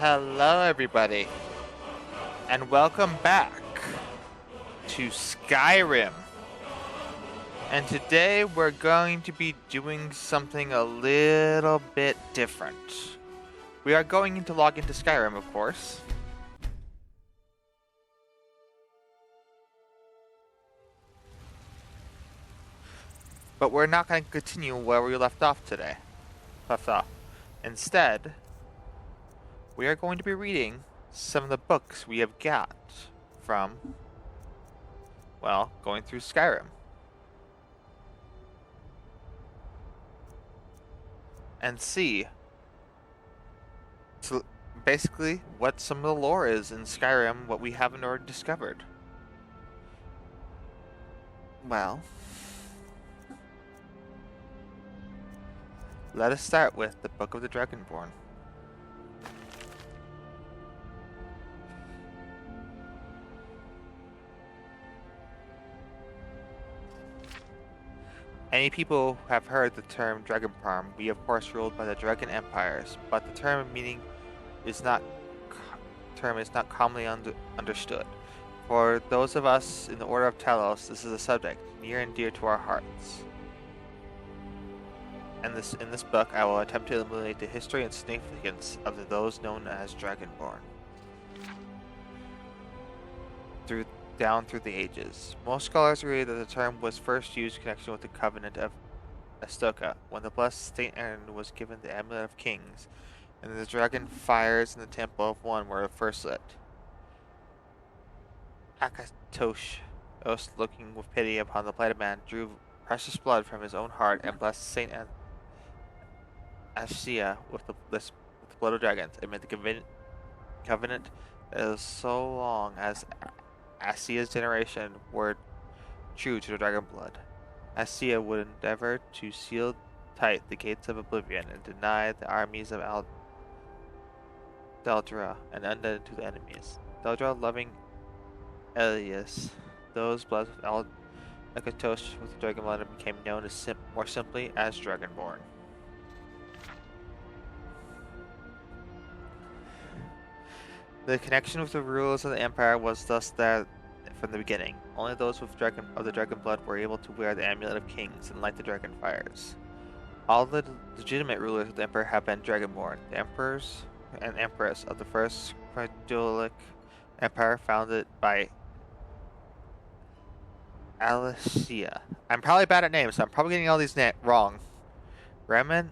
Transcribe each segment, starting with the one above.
Hello, everybody, and welcome back to Skyrim. And today we're going to be doing something a little bit different. We are going to log into Skyrim, of course. But we're not going to continue where we left off. Instead, we are going to be reading some of the books we have got from, well, going through Skyrim. And see, so basically, what some of the lore is in Skyrim, what we haven't already discovered. Well, let us start with the Book of the Dragonborn. Many people have heard the term Dragonborn. We of course ruled by the Dragon Empires, but the term is not commonly understood. For those of us in the Order of Talos, this is a subject near and dear to our hearts. And in this book, I will attempt to illuminate the history and significance of those known as Dragonborn down through the ages. Most scholars agree that the term was first used in connection with the Covenant of Astoka, when the blessed Saint Aaron was given the Amulet of Kings, and the dragon fires in the Temple of One were first lit. Akatosh, looking with pity upon the plighted man, drew precious blood from his own heart and blessed Saint Ashia with the blood of dragons, amid the covenant that was so long as Asia's generation were true to the dragon blood. Asia would endeavor to seal tight the gates of oblivion and deny the armies of Daldra and undead to the enemies. Daldra, loving Elias, those blessed with Akatosh with the dragon blood, became known as more simply as Dragonborn. The connection with the rulers of the Empire was thus there from the beginning. Only those of the dragon blood were able to wear the Amulet of Kings and light the dragon fires. All the legitimate rulers of the Empire have been Dragonborn. The emperors and empress of the first Cradolic Empire, founded by Alicia. I'm probably bad at names, so I'm probably getting all these wrong. Remen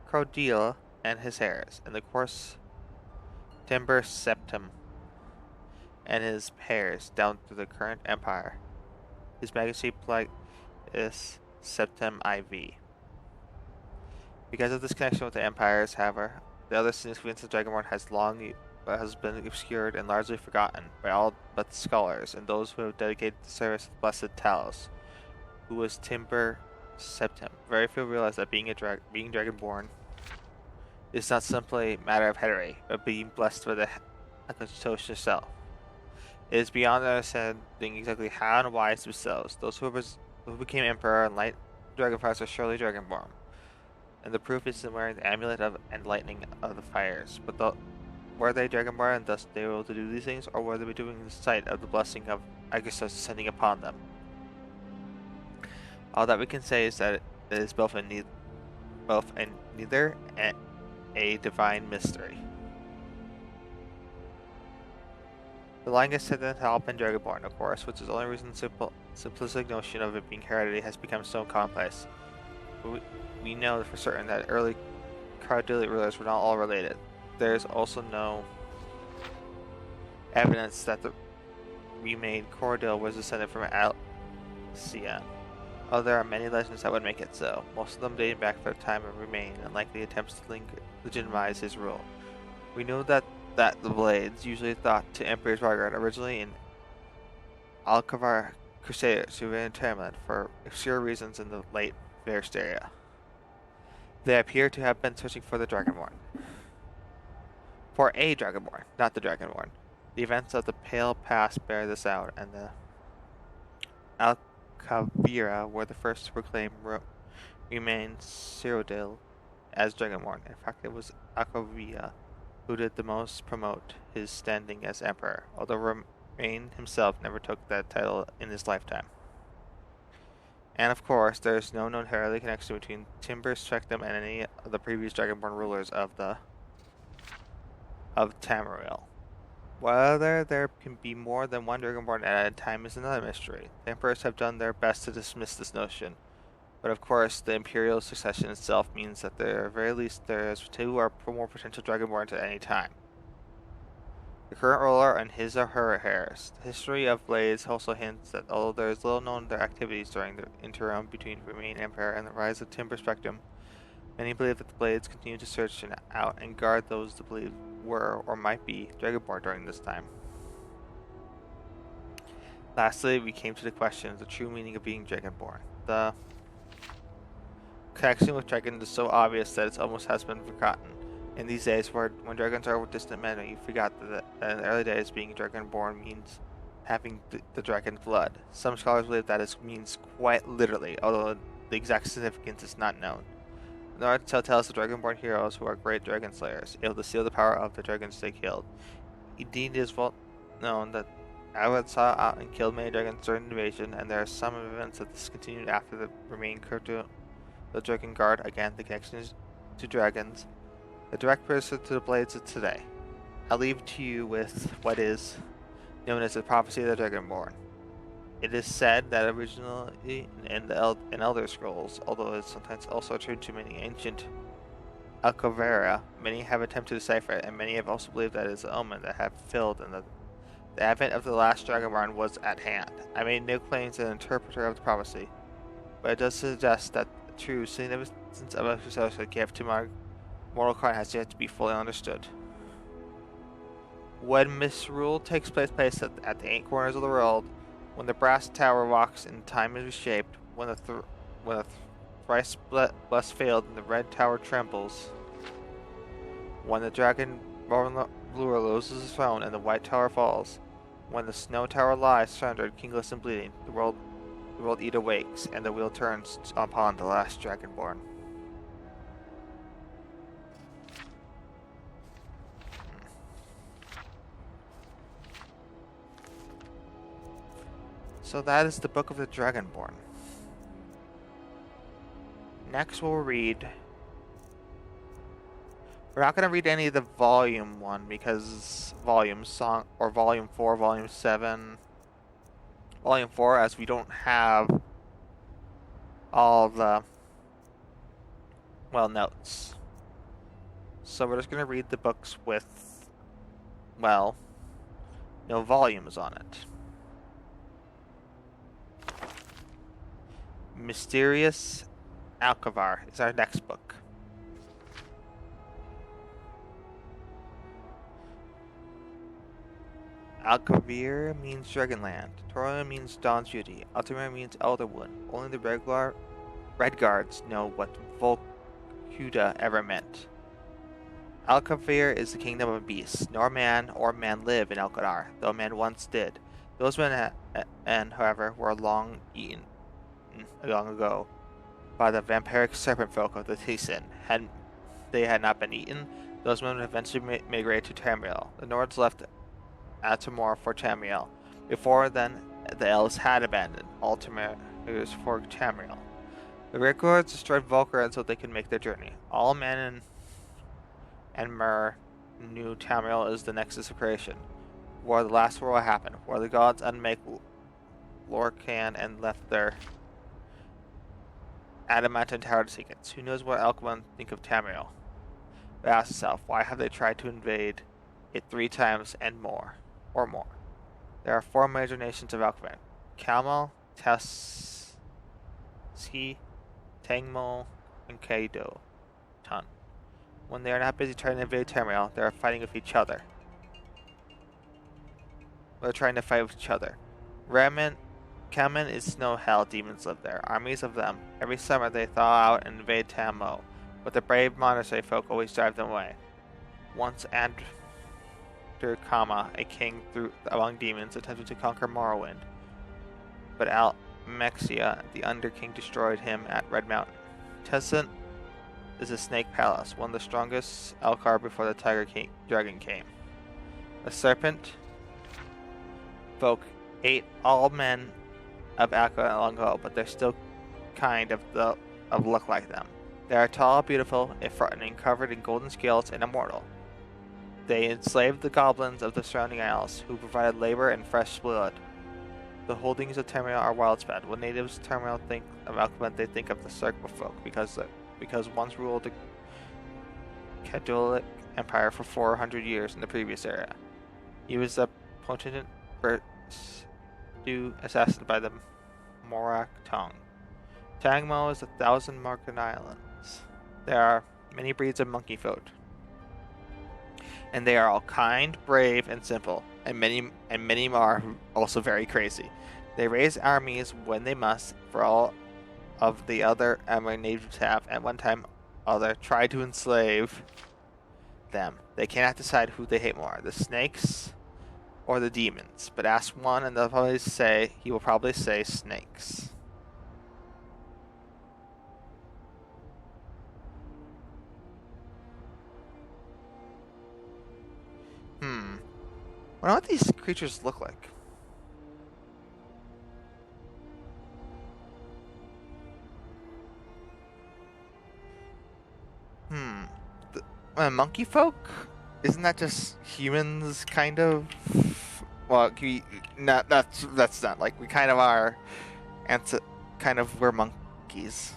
Crodila and his heirs, and the course Timber Septim and his pairs down through the current empire. His Majesty Plagueis Septim IV. Because of this connection with the empires, however, the other significance of Dragonborn has been obscured and largely forgotten by all but the scholars and those who have dedicated the service of the Blessed Talos, who was Timber Septim. Very few realize that being Dragonborn is not simply a matter of heredity, but being blessed by the Akatosh herself. It is beyond understanding exactly how and why it's themselves. Those who became emperor and light dragonfires are surely Dragonborn, and the proof is in wearing the amulet and lightning of the fires. But were they Dragonborn and thus they were able to do these things, or were they doing the sight of the blessing of Agathos descending upon them? All that we can say is that it is both and neither a divine mystery. The longest said that have been Dragonborn, of course, which is the only reason the simplistic notion of it being heredity has become so commonplace. But we know for certain that early Cardillic rulers were not all related. There is also no evidence that the remade Cordil was descended from Alcia, although there are many legends that would make it so, most of them dating back to the time of Remain and likely attempts to legitimize his rule. We know that the Blades, usually thought to Emperor's Vargard, originally in Alcavar Crusaders who ran Termland for obscure reasons in the late Versteria. They appear to have been searching for the Dragonborn. For a Dragonborn, not the Dragonborn. The events of the Pale Past bear this out, and the Alcavira were the first to proclaim Remain Cyrodiil as Dragonborn. In fact, it was Alcavia who did the most promote his standing as emperor, although Remain himself never took that title in his lifetime. And of course, there is no known heraldry connection between Timber Spectrum and any of the previous Dragonborn rulers of Tamriel. Whether there can be more than one Dragonborn at a time is another mystery. The emperors have done their best to dismiss this notion, but of course, the imperial succession itself means that at the very least there is two or more potential Dragonborns at any time. The current ruler and his or her heirs. The history of Blades also hints that although there is little known of their activities during the interim between Remain Empire and the rise of Timber Spectrum, many believe that the Blades continue to search out and guard those they believe were or might be Dragonborn during this time. Lastly, we came to the question of the true meaning of being Dragonborn. The connection with dragons is so obvious that it almost has been forgotten. In these days, when dragons are distant memory, you forgot that in the early days, being Dragonborn means having the dragon blood. Some scholars believe that it means quite literally, although the exact significance is not known. The North tale tells the Dragonborn heroes who are great dragon slayers, able to seal the power of the dragons they killed. Indeed, it is well known that Alred saw out and killed many dragons during the invasion, and there are some evidence that this continued after the Remain curved the Dragon Guard. Again, the connection to dragons. The direct person to the Blades of today. I'll leave to you with what is known as the Prophecy of the Dragonborn. It is said that originally in Elder Scrolls, although it is sometimes also true to many ancient Alcavera, many have attempted to decipher it, and many have also believed that it is an omen that have filled and the advent of the last Dragonborn was at hand. I made no claims as an interpreter of the prophecy, but it does suggest that the true significance of a gift to my mortal kind has yet to be fully understood. When misrule takes place at the 8 corners of the world, when the brass tower rocks and time is reshaped, when the thrice blessed failed and the red tower trembles, when the dragon ruler loses his throne and the white tower falls, when the snow tower lies sundered, kingless and bleeding, the world eater wakes, and the wheel turns upon the last Dragonborn. So that is the Book of the Dragonborn. Next we'll read... We're not going to read any of the Volume 1 because Volume 4, Volume 7... Volume 4 as we don't have all the... notes. So we're just going to read the books with... no volumes on it. Mysterious Alcavar is our next book. Alcavir means Dragonland. Toria means Dawn's Beauty. Altamir means Elderwood. Only the Redguards know what Volcuda ever meant. Alcavir is the kingdom of beasts. Nor man or man live in Alcadar, though man once did. Those men, however, were long ago by the vampiric serpent folk of the Thyssen. Had they not been eaten, those men would eventually migrate to Tamriel. The Nords left Atamor for Tamriel. Before then, the elves had abandoned Altamir for Tamriel. The Redguards destroyed Volcar so they could make their journey. All men and Mer knew Tamriel is the nexus of creation, where the last war will happen, where the gods unmake Lorcan and left their adamantine tower to seek it. Who knows what Alcman think of Tamriel? But ask yourself, why have they tried to invade it 3 times and more? There are 4 major nations of Alcman: Kalmal, Teski, Tangmol, and Kaido. When they are not busy trying to invade Tamriel, they are fighting with each other. They're trying to fight with each other. Kamen is snow hell, demons live there, armies of them. Every summer they thaw out and invade Tammo, but the brave monastery folk always drive them away. Once Kama, a king among demons, attempted to conquer Morrowind, but Almexia, the Under King, destroyed him at Red Mountain. Tessent is the Snake Palace, one of the strongest Alcar before the Dragon came. The serpent folk ate all men of Alcar long ago, but they're still kind of look like them. They are tall, beautiful, if frightening, covered in golden scales, and immortal. They enslaved the goblins of the surrounding isles, who provided labor and fresh blood. The holdings of Tamriel are widespread. When natives of Tamriel think of Alchemist, they think of the Circle folk, because once ruled the Cadulic Empire for 400 years in the previous era. He was a potent assassinated by the Morak Tong. Tangmo is 1,000 Marken Islands. There are many breeds of monkey folk, and they are all kind, brave, and simple, and many more are also very crazy. They raise armies when they must, for all of the other Emir natives have, at one time or other, tried to enslave them. They cannot decide who they hate more, the snakes or the demons, but ask one and he will probably say snakes. I wonder what these creatures look like. Monkey folk? Isn't that just humans, kind of? Well, that's not like we kind of are, we're monkeys.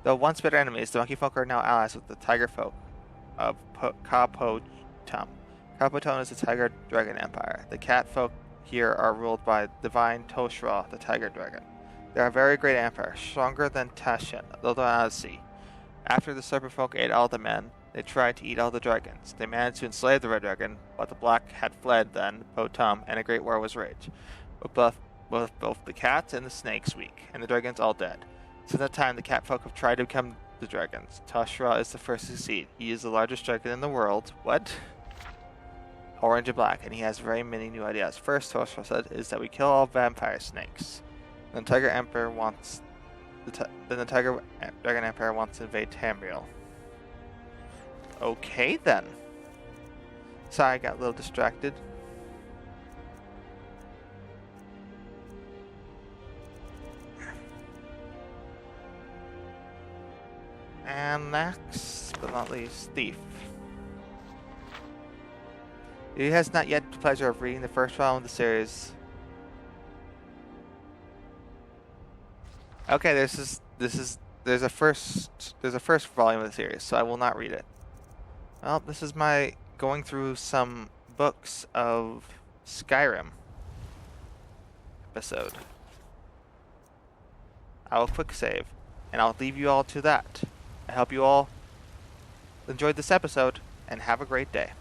Though once bitter enemies, the monkey folk are now allies with the tiger folk of Kapotum. Kapotum is the tiger dragon empire. The cat folk here are ruled by divine Toshra, the tiger dragon. They are a very great empire, stronger than Tashin, though they're out of sea. After the serpent folk ate all the men, they tried to eat all the dragons. They managed to enslave the red dragon, but the black had fled then, Potum, and a great war was raged. With both the cats and the snakes weak, and the dragons all dead. Since that time, the cat folk have tried to become the dragons. Toshra is the first to succeed. He is the largest dragon in the world. What? Orange and black, and he has very many new ideas. First, Toshra said, is that we kill all vampire snakes. Then the Tiger Dragon Empire wants to invade Tamriel. Okay then. Sorry, I got a little distracted. And next, but not least, Thief. He has not yet the pleasure of reading the first volume of the series. Okay, there's a first volume of the series, so I will not read it. Well, this is my going through some books of Skyrim episode. I will quick save, and I'll leave you all to that. I hope you all enjoyed this episode, and have a great day.